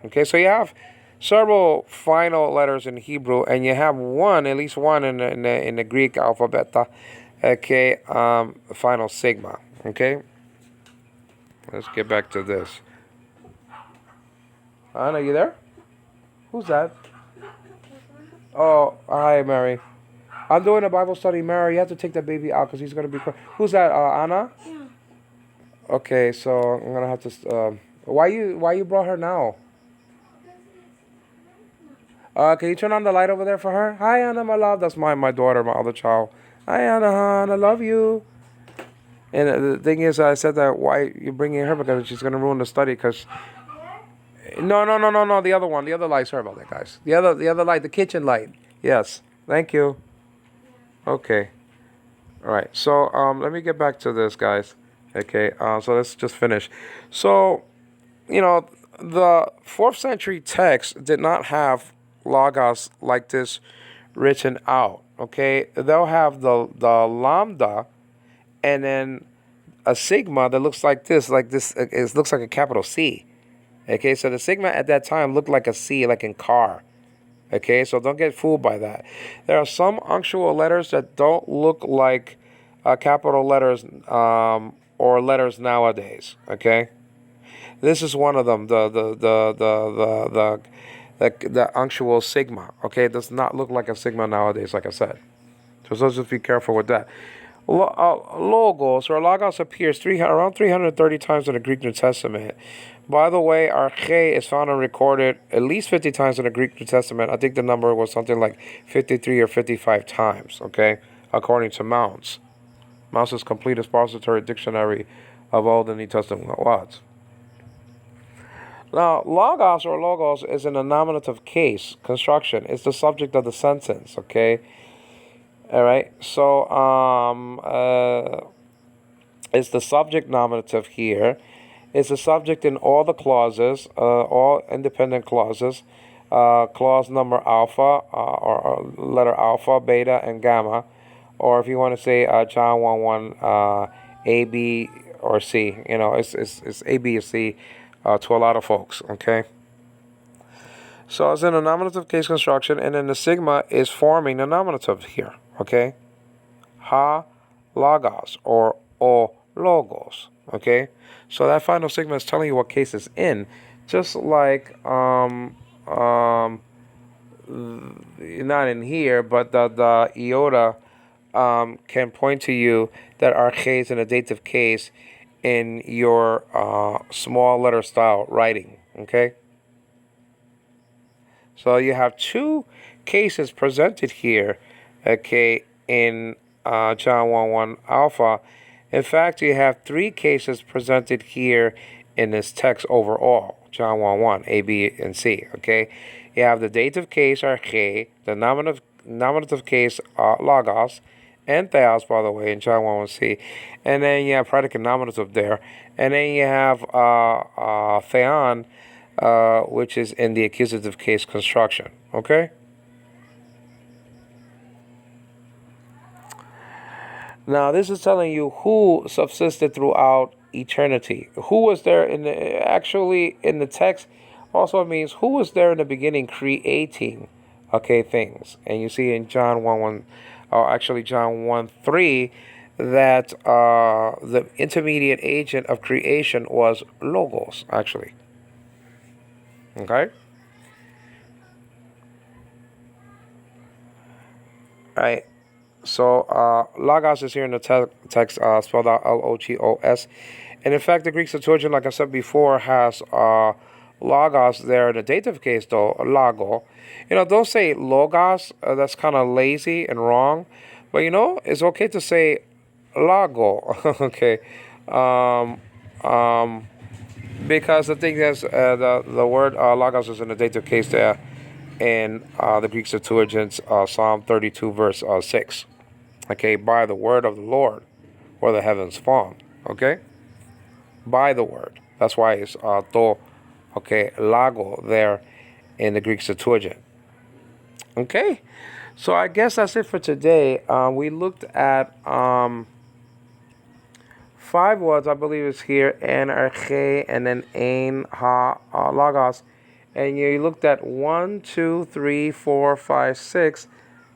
Okay, so you have several final letters in Hebrew, and you have at least one in the Greek alphabet. Okay, final sigma. Okay, let's get back to this. Anna, you there? Who's that? Oh, hi, Mary. I'm doing a Bible study, Mary. You have to take that baby out because he's gonna be. Who's that? Anna? Yeah. Okay, so I'm gonna have to. Why you brought her now? Can you turn on the light over there for her? Hi, Anna, my love. That's my daughter, my other child. Hi, Anna, hon. I love you. And the thing is, I said that why you bringing her because she's gonna ruin the study. Cause no. The other one, the other light. Sorry about that, guys. The other light, the kitchen light. Yes. Thank you. Okay. All right. So let me get back to this, guys. Okay. So let's just finish. So, the 4th century text did not have logos like this written out. Okay. They'll have the lambda, and then a sigma that looks like this. It looks like a capital C. Okay. So the sigma at that time looked like a C, like in car. Okay, so don't get fooled by that. There are some actual letters that don't look like capital letters or letters nowadays. Okay, this is one of them. The actual sigma. Okay, it does not look like a sigma nowadays. Like I said, so just be careful with that. Logos appears around 330 times in the Greek New Testament. By the way, arche is found and recorded at least 50 times in the Greek New Testament. I think the number was something like 53 or 55 times, okay, according to Mounds. Mouse's complete expository dictionary of Old and New Testament words. Now, logos is in a nominative case construction. It's the subject of the sentence, okay? All right. So, it's the subject nominative here. It's the subject in all the clauses, all independent clauses. Clause number alpha, or letter alpha, beta, and gamma. Or if you want to say John 1 1, A, B, or C. It's A, B, or C to a lot of folks, okay? So it's in a nominative case construction, and then the sigma is forming the nominative here, okay? Ha logos, or o logos, okay? So that final sigma is telling you what case it's in, just like not in here, but the iota can point to you that arche is in a dative case in your small letter style writing, okay? So you have two cases presented here, okay, in John 1 1 alpha. In fact, you have three cases presented here in this text overall, John 1 1, A, B, and C, okay? You have the dative case, arche, the nominative case, logos, and theos, by the way, in John 1 1 C. And then you have predicate nominative there. And then you have theon, which is in the accusative case construction, okay? Now, this is telling you who subsisted throughout eternity. Who was there actually in the text also means who was there in the beginning creating, okay, things. And you see in John 1 1, or actually John 1 3, that the intermediate agent of creation was logos, actually. Okay? All right. So logos is here in the text, spelled out Logos. And in fact, the Greek Septuagint, like I said before, has logos there in the dative case, though, logo. Don't say logos. That's kind of lazy and wrong. But, it's okay to say logo, okay? Because the thing is, the word logos is in the dative case there in the Greek Septuagint, Psalm 32, verse 6. Okay, by the word of the Lord were the heavens formed. Okay, by the word. That's why it's to, okay, lago there in the Greek Septuagint. Okay, so I guess that's it for today. We looked at 5 words, I believe is here, anarche, and then ain, ha, logos. And you looked at 1, 2, 3, 4, 5, 6,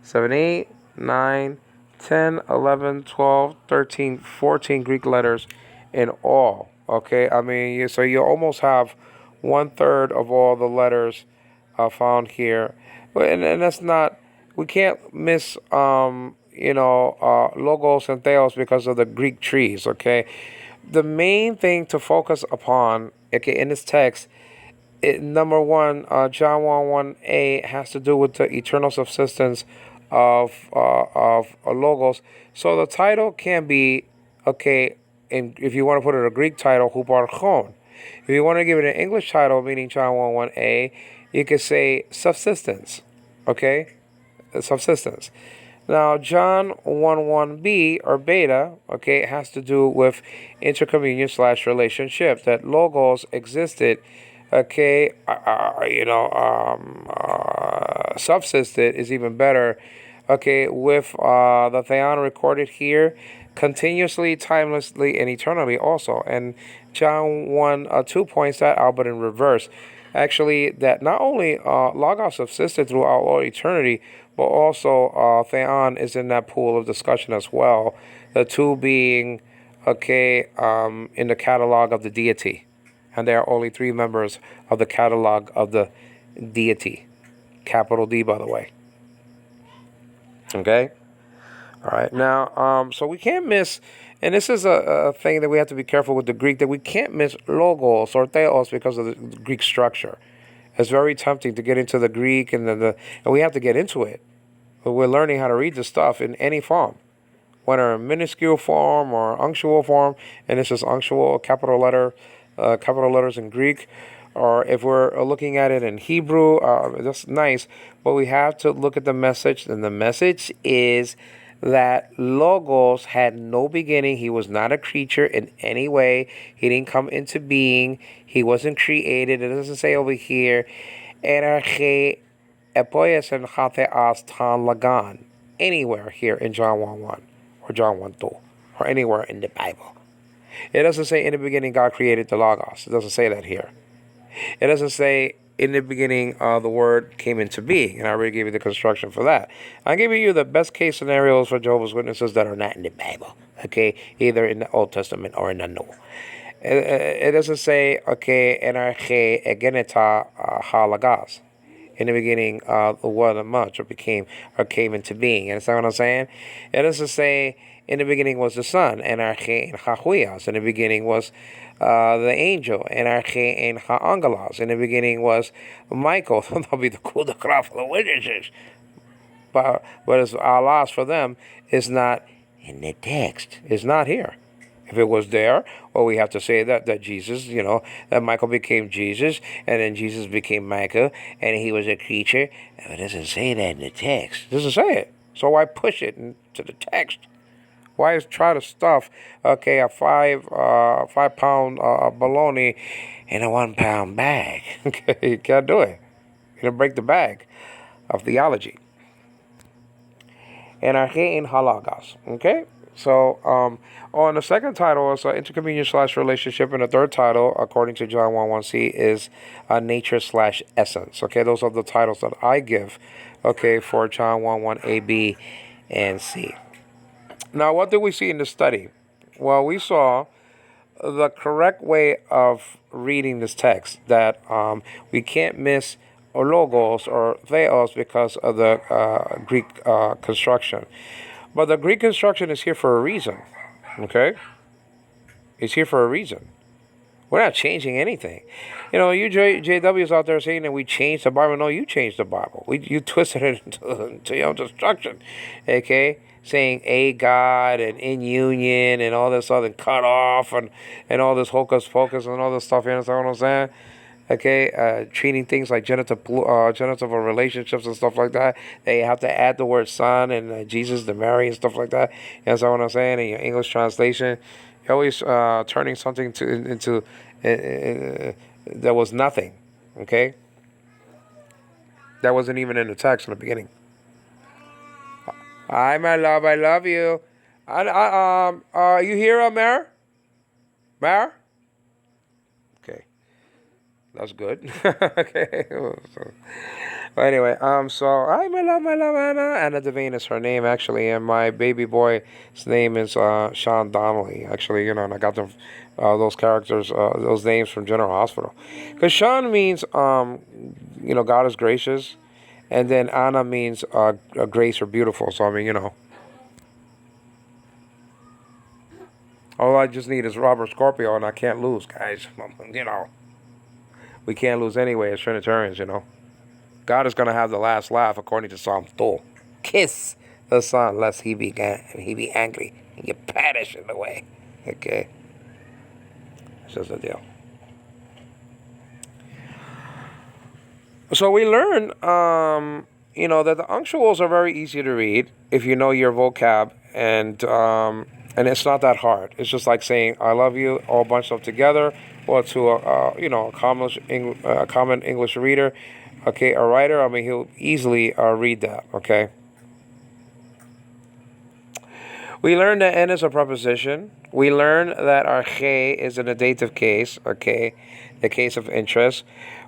7, 8, 9, 10, 11, 12, 13, 14 Greek letters in all. Okay, I mean, so you almost have 1/3 of all the letters found here. And that's not, we can't miss, logos and theos because of the Greek trees, okay? The main thing to focus upon, okay, in this text, number one, John 1:1a has to do with the eternal subsistence of logos. So the title can be, okay, if you want to put it a Greek title, huparchon. If you want to give it an English title, meaning John 1:1a, you could say subsistence, okay, subsistence. Now, John 1:1b, or beta, okay, it has to do with intercommunion / relationship, that logos existed, okay, subsisted is even better, okay, with the theon recorded here continuously, timelessly, and eternally also. And John 1:2 points that out, but in reverse. Actually, that not only logos subsisted throughout all eternity, but also theon is in that pool of discussion as well. The two being, okay, in the catalog of the deity. And there are only 3 members of the catalog of the deity. Capital D, by the way. Okay? All right. Now, so we can't miss, and this is a thing that we have to be careful with the Greek, that we can't miss logos or theos because of the Greek structure. It's very tempting to get into the Greek, and we have to get into it. But we're learning how to read the stuff in any form. whether in minuscule form or unctual form, and this is unctual, capital letters in Greek, or if we're looking at it in Hebrew, that's nice, but we have to look at the message, and the message is that Logos had no beginning. He was not a creature in any way. He didn't come into being. He wasn't created. It doesn't say over here, Energe epoyes en hate as tan lagan, anywhere here in John 1:1 or John 1:2 or anywhere in the Bible. It doesn't say in the beginning God created the Logos. It doesn't say that here. It doesn't say in the beginning the word came into being, and I already gave you the construction for that. I'm giving you the best case scenarios for Jehovah's Witnesses that are not in the Bible, okay, either in the Old Testament or in the New. It doesn't say, okay, NRK egeneta halagas. In the beginning, the word much or came into being. Understand what I'm saying? It doesn't say in the beginning was the Son, NRK and hahuyas. In the beginning was the angel, NRK and haangelos. In the beginning was Michael. That'll be the cool the crowd for the witnesses. But as Allah's for them is not in the text. It's not here. If it was there, well, we have to say that Jesus, that Michael became Jesus, and then Jesus became Michael, and he was a creature. It doesn't say that in the text. It doesn't say it. So why push it into the text? Why try to stuff, okay, a 5-pound bologna in a 1-pound bag? Okay, you can't do it. You're going to break the bag of theology. And in halagas, okay? So, on the second title is intercommunion/relationship, and the third title, according to John 1:1c, is nature/essence. Okay, those are the titles that I give, okay, for John 1:1a, b, and c. Now, what did we see in the study? Well, we saw the correct way of reading this text, that we can't miss logos or theos because of the Greek construction. But the Greek construction is here for a reason, okay? It's here for a reason. We're not changing anything. You JWs out there saying that we changed the Bible. No, you changed the Bible. You twisted it into your own destruction, okay? Saying a God and in union and all this other cut off and all this hocus pocus and all this stuff. You understand what I'm saying? Okay, treating things like genital relationships and stuff like that. They have to add the word son and Jesus to Mary and stuff like that. You understand what I'm saying? In your English translation, you're always turning something into that was nothing. Okay, that wasn't even in the text in the beginning. Hi, my love. I love you. Are you here, Mare? Mare? Okay. That's good. Okay. But anyway, hi, my love, Anna. Anna Devane is her name, actually, and my baby boy's name is Sean Donnelly, actually, and I got them, those characters, those names from General Hospital. Because Sean means, God is gracious, and then Anna means grace or beautiful, so all I just need is Robert Scorpio, and I can't lose, guys, We can't lose anyway as Trinitarians, God is going to have the last laugh according to Psalm 2. Kiss the Son, lest he be angry and get perish in the way. Okay? That's just the deal. So we learn, that the unctuals are very easy to read if you know your vocab, and it's not that hard. It's just like saying "I love you" all bunched up together, or to a common English reader, okay, a writer. He'll easily read that. Okay. We learn that N is a preposition. We learn that arche is in a dative case, okay, the case of interest.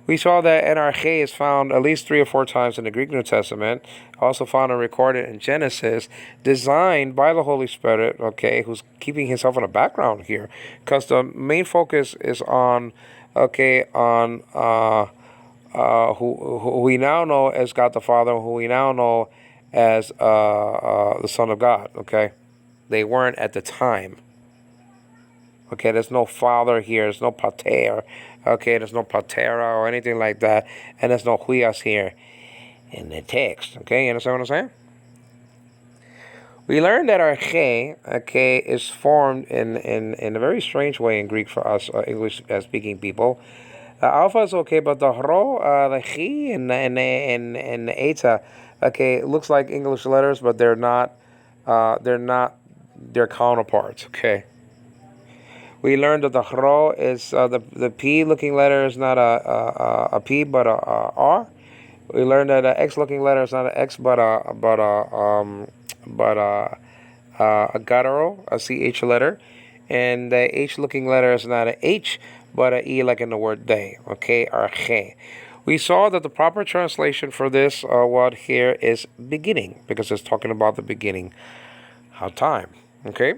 We saw that NRK is found at least 3 or 4 times in the Greek New Testament, also found and recorded in Genesis, designed by the Holy Spirit, okay, who's keeping himself in the background here, because the main focus is on, who we now know as God the Father, who we now know as the Son of God, okay? They weren't at the time. Okay, there's no father here, there's no pater, okay, there's no patera or anything like that, and there's no huias here in the text, okay, you understand what I'm saying? We learned that our che, okay, is formed in a very strange way in Greek for us English speaking people. Alpha is okay, but the ro, the chi, and the eta, okay, it looks like English letters, but they're not. They're not their counterparts. Okay. We learned that the ro is the p looking letter is not a p but a r. We learned that the X looking letter is not an X but a guttural, a CH letter. And the H looking letter is not an H but an E like in the word they. Okay, or che. We saw that the proper translation for this word here is beginning because it's talking about the beginning of time. Okay.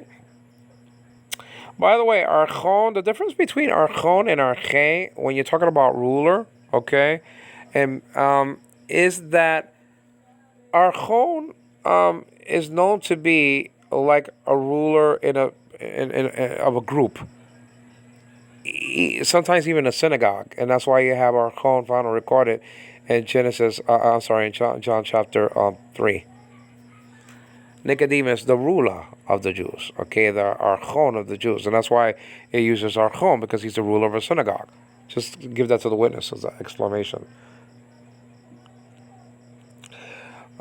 By the way, archon, the difference between archon and arche when you're talking about ruler, okay, and is that archon is known to be like a ruler of a group, sometimes even a synagogue, and that's why you have archon found recorded in Genesis. I'm sorry, in John chapter 3. Nicodemus, the ruler of the Jews, okay, the archon of the Jews, and that's why it uses archon because he's the ruler of a synagogue. Just give that to the witness as an exclamation.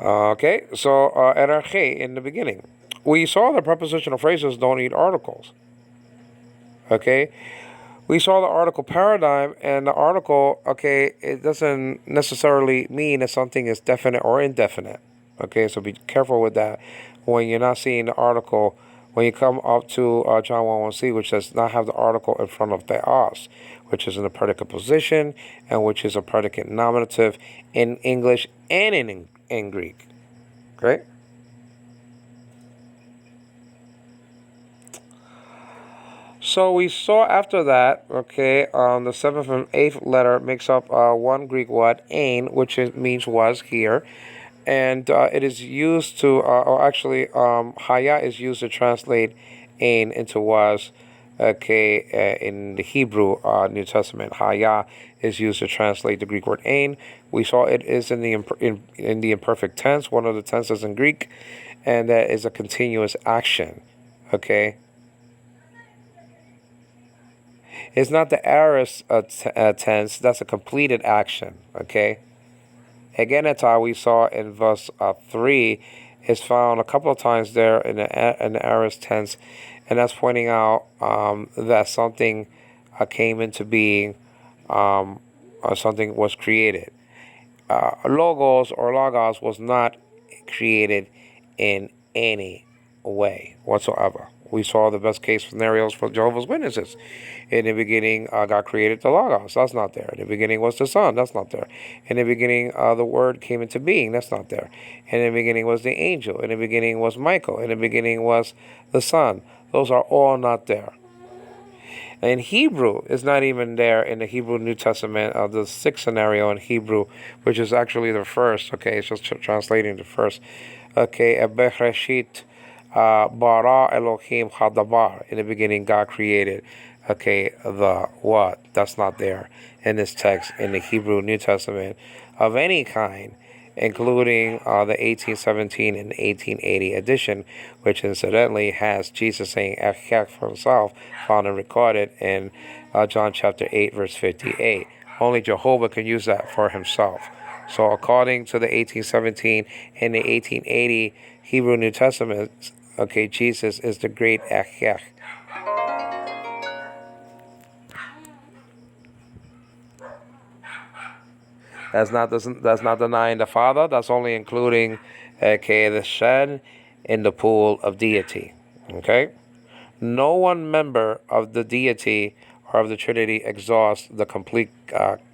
Okay, so erarche in the beginning, we saw the prepositional phrases don't need articles. Okay, we saw the article paradigm, and the article, okay, it doesn't necessarily mean that something is definite or indefinite. Okay, so be careful with that when you're not seeing the article. When you come up to John 1:1c, which does not have the article in front of theos, which is in the predicate position and which is a predicate nominative in English and in Greek. Okay? So we saw after that, okay, the seventh and eighth letter makes up one Greek word, ein, which means was here. And it is used to, or actually, haya is used to translate ein into was. Okay, in the Hebrew New Testament, haya is used to translate the Greek word ein. We saw it is in the imperfect tense, one of the tenses in Greek, and that is a continuous action. Okay, it's not the aorist tense; that's a completed action. Okay. Again, we saw in verse 3 is found a couple of times there in the aorist tense, and that's pointing out that something came into being, or something was created. Logos was not created in any way whatsoever. We saw the best case scenarios for Jehovah's Witnesses. In the beginning, God created the Logos. That's not there. In the beginning was the Son. That's not there. In the beginning, the Word came into being. That's not there. In the beginning was the angel. In the beginning was Michael. In the beginning was the Son. Those are all not there. In Hebrew, it's not even there in the Hebrew New Testament, the sixth scenario in Hebrew, which is actually the first. Okay, it's just translating the first. Okay, Bereshit bara Elohim hadabar. In the beginning, God created. Okay, the what? That's not there in this text in the Hebrew New Testament of any kind, including the 1817 and 1880 edition, which incidentally has Jesus saying "Echech" for himself, found and recorded in John chapter 8, verse 58. Only Jehovah can use that for himself. So according to the 1817 and the 1880 Hebrew New Testament, okay, Jesus is the great Echech. That's not denying the Father. That's only including, okay, the Shed in the pool of deity. Okay, no one member of the deity or of the Trinity exhausts the complete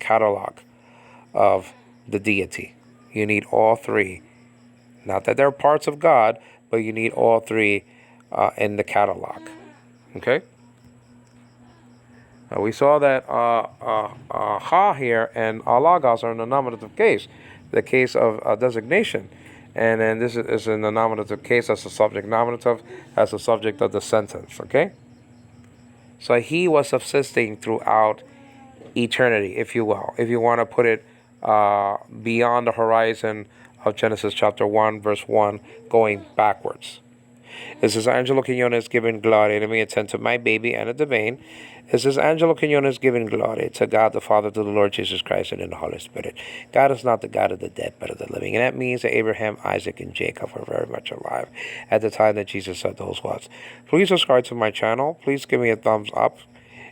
catalog of the deity. You need all three. Not that they're parts of God, but you need all three in the catalog. Okay. We saw that ha here and logos are in the nominative case, the case of designation. And then this is in the nominative case as a subject nominative, as a subject of the sentence, okay? So he was subsisting throughout eternity, if you will. If you want to put it beyond the horizon of Genesis chapter 1, verse 1, going backwards, This is Angelo Quinones giving glory. Let me attend to my baby and the vein. This is Angelo Quinones giving glory to God the Father, to the Lord Jesus Christ, and in the Holy Spirit. God is not the God of the dead, but of the living. And that means that Abraham, Isaac, and Jacob were very much alive at the time that Jesus said those words. Please subscribe to my channel. Please give me a thumbs up.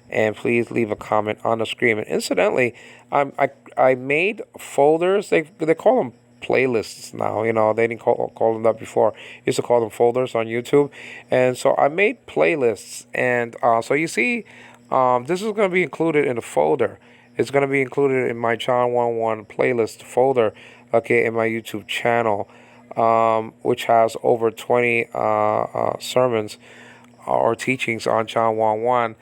And please leave a comment on the screen. And incidentally, I made folders. They call them playlists now. You know, they didn't call them that before. Used to call them folders on YouTube. And so I made playlists. And so you see, this is going to be included in the folder. It's going to be included in my John 1:1 playlist folder, okay, in my YouTube channel, which has over 20 sermons or teachings on John 1:1.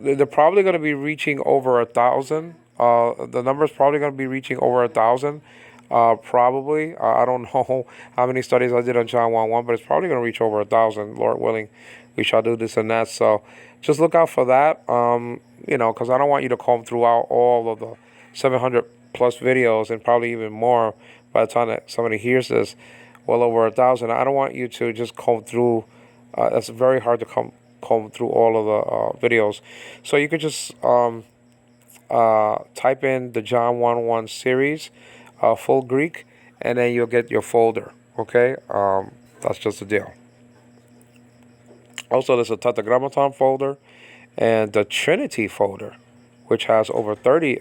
They're probably going to be reaching over 1,000. The number is probably going to be reaching over 1,000. Probably. I don't know how many studies I did on John 1:1, but it's probably going to reach over 1,000. Lord willing, we shall do this and that. So just look out for that. You know, because I don't want you to comb throughout all of the 700 plus videos, and probably even more by the time that somebody hears this, well over 1,000. I don't want you to just comb through. It's very hard to comb through all of the videos. So you could just type in the John 1:1 series, full Greek, and then you'll get your folder. Okay, that's just the deal. Also, there's a Tetragrammaton folder and the Trinity folder, which has over 30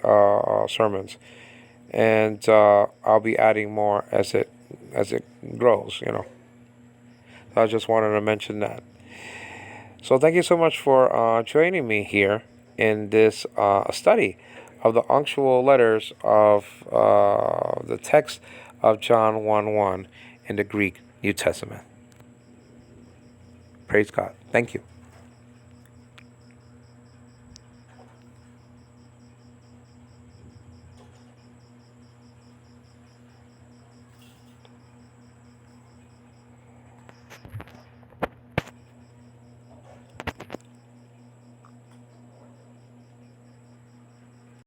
sermons, and I'll be adding more as it grows. You know, so I just wanted to mention that. So thank you so much for joining me here in this study of the unctual letters of the text of John 1:1 in the Greek New Testament. Praise God. Thank you.